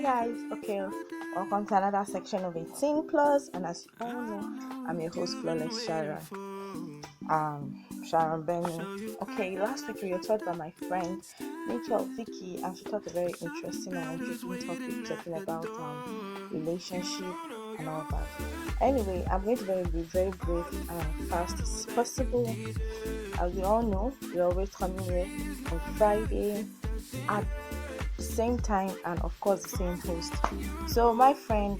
Hi guys, okay, welcome to another section of 18 plus, and as you all know, I'm your host Flawless Sharon Benny. Okay, last week we were taught by my friend Rachel Vicky, and she taught a very interesting and intriguing topic talking about relationship and all that. Anyway, I'm going to be very brief and fast as possible. As you all know, we're always coming here on Friday at same time and of course the same host. So my friend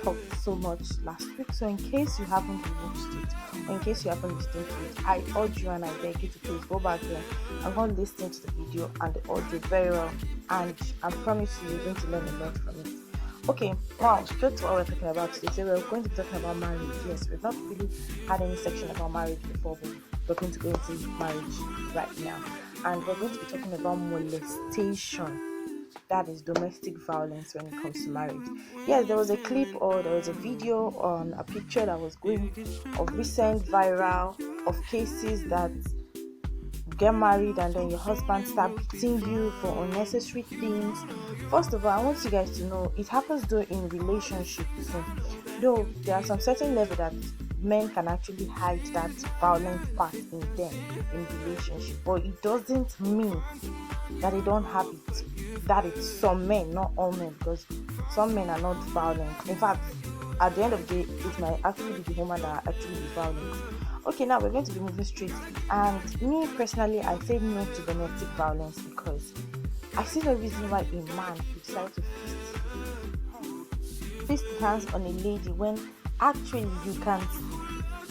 talked so much last week, so in case you haven't watched it or in case you haven't listened to it, I urge you and I beg you to please go back there and go and listen to the video and the audio very well, and I promise you you're going to learn a lot from it. Okay, now straight to what we're talking about today. So we're going to be talking about marriage. Yes, we've not really had any section about marriage before, but we're going to go into marriage right now, and we're going to be talking about molestation, that is domestic violence when it comes to marriage. Yes, there was a clip or there was a video on a picture that was going of recent viral of cases that get married and then your husband start beating you for unnecessary things. First of all, I want you guys to know it happens though in relationships too. Though there are some certain level that men can actually hide that violent part in them in relationship, but it doesn't mean that they don't have it. That it's some men, not all men, because some men are not violent. In fact, at the end of the day, it might actually be the woman that actually be violent. Okay, now we're going to be moving straight. And me personally, I say no to domestic violence because I see no reason why a man would decide to fist hands on a lady when actually you can't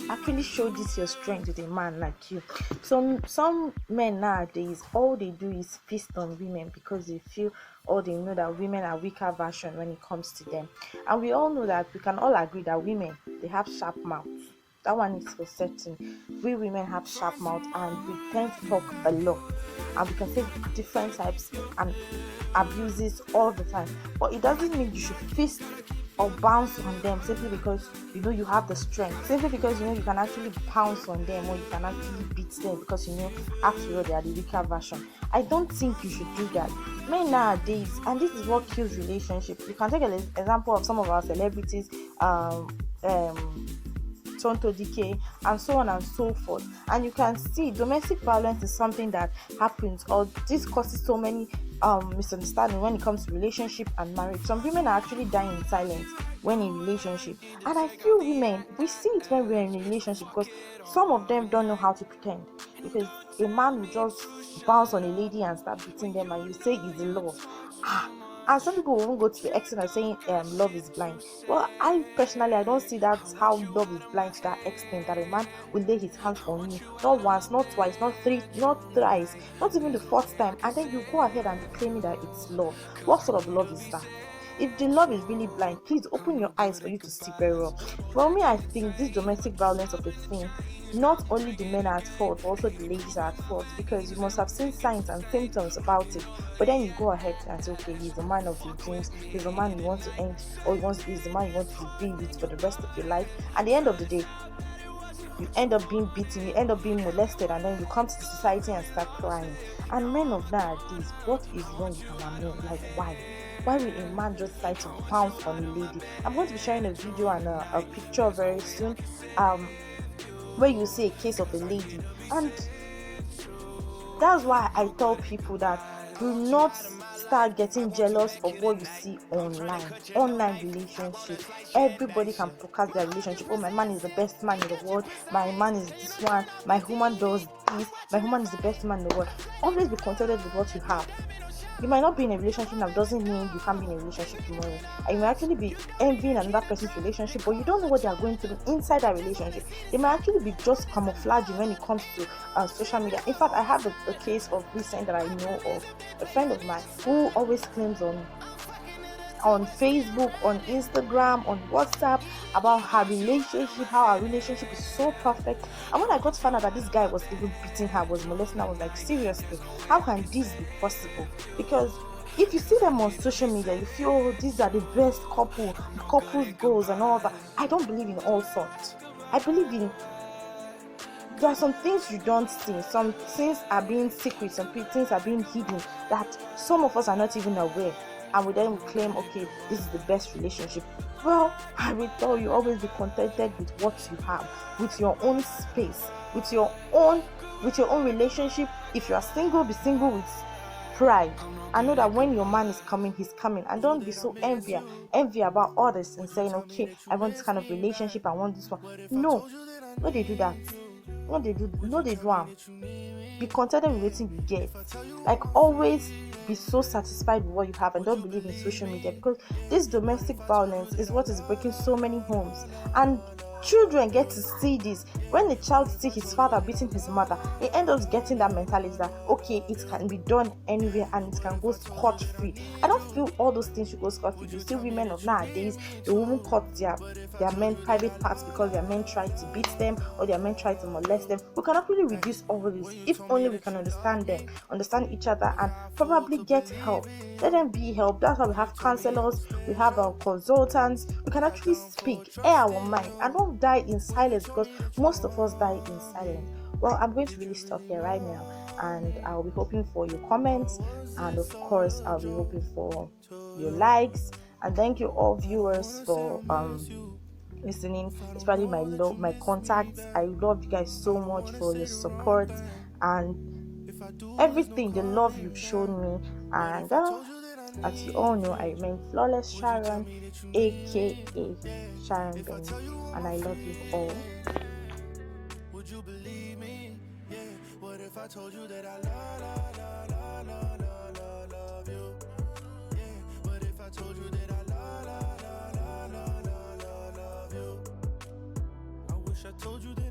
actually show this your strength with a man like you. So some men nowadays, all they do is feast on women because they feel or they know that women are weaker version when it comes to them. And we all know that we can all agree that women, they have sharp mouths. That one is for certain. We women have sharp mouth and we tend to talk a lot, and we can say different types and abuses all the time. But it doesn't mean you should fist or bounce on them simply because you know you have the strength, simply because you know you can actually pounce on them or you can actually beat them because you know after all they are the weaker version. I don't think you should do that. Men nowadays, and this is what kills relationships. You can take an example of some of our celebrities, Tonto Decay, and so on and so forth. And you can see domestic violence is something that happens, or this causes so many misunderstanding when it comes to relationship and marriage. Some women are actually dying in silence when in relationship, and I feel women, we see it when we're in a relationship because some of them don't know how to pretend, because a man will just bounce on a lady and start beating them and you say it's love. And some people won't go to the extent of saying love is blind. Well, I personally, I don't see that's how love is blind to that extent that a man will lay his hands on you, not once, not twice, not three, not thrice, not even the fourth time, and then you go ahead and be claiming that it's love. What sort of love is that? If the love is really blind, please open your eyes for you to see very well. For me, I think this domestic violence of a thing, not only the men are at fault, but also the ladies are at fault, because you must have seen signs and symptoms about it. But then you go ahead and say, okay, he's the man of your dreams, he's the man you want to end, or he's the man you want to be with for the rest of your life. At the end of the day, you end up being beaten, you end up being molested, and then you come to the society and start crying. And men of nowadays, what is wrong with our men? Like, why? Why will a man just decide to pounce on a lady? I'm going to be sharing a video and a picture very soon, where you see a case of a lady, and that's why I tell people that do not start getting jealous of what you see online relationship. Everybody can broadcast their relationship. Oh, my man is the best man in the world, my man is this one, my woman does this, my woman is the best man in the world. Always be contented with what you have. You might not be in a relationship now, doesn't mean you can't be in a relationship tomorrow. And you might actually be envying another person's relationship, but you don't know what they are going through inside that relationship. They might actually be just camouflaging when it comes to social media. In fact, I have a case of recent that I know of, a friend of mine who always claims on Facebook, on Instagram, on WhatsApp about her relationship, how her relationship is so perfect. And when I got to find out that this guy was even beating her, was molesting her, I was like, seriously, how can this be possible? Because if you see them on social media, you feel, oh, these are the best couples goals and all that. I don't believe in all sorts. I believe in, there are some things you don't see, some things are being secret, some things are being hidden that some of us are not even aware. and we then will claim, okay, this is the best relationship. Well, I will tell you, always be contented with what you have, with your own space, with your own relationship. If you are single, be single with pride. I know that when your man is coming, he's coming, and don't be so envy about others and saying, okay, I want this kind of relationship, I want this one. No, no, they do that. No, they do. Be contented with what you get. Like, always be so satisfied with what you have, and don't believe in social media, because this domestic violence is what is breaking so many homes. And children get to see this. When the child see his father beating his mother, he ends up getting that mentality that, okay, it can be done anywhere and it can go scot free. I don't feel all those things should go scot free. You see women of nowadays, the women cut their men private parts because their men try to beat them, or their men try to molest them. We can actually reduce all of this if only we can understand them, understand each other, and probably get help. Let them be helped. That's why we have counselors, we have our consultants. We can actually speak, air our mind, and don't die in silence, because most of us die in silence. Well, I'm going to really stop here right now, and I'll be hoping for your comments, and of course I'll be hoping for your likes. And thank you all viewers for listening, especially my contacts. I love you guys so much for your support and everything, the love you've shown me. And as you all know, I remain Flawless Sharon, aka Sharon Benny, and I love you all. Would you believe me? Yeah. What if I told you that I love you? Yeah. What if I told you that I love you? I wish I told you that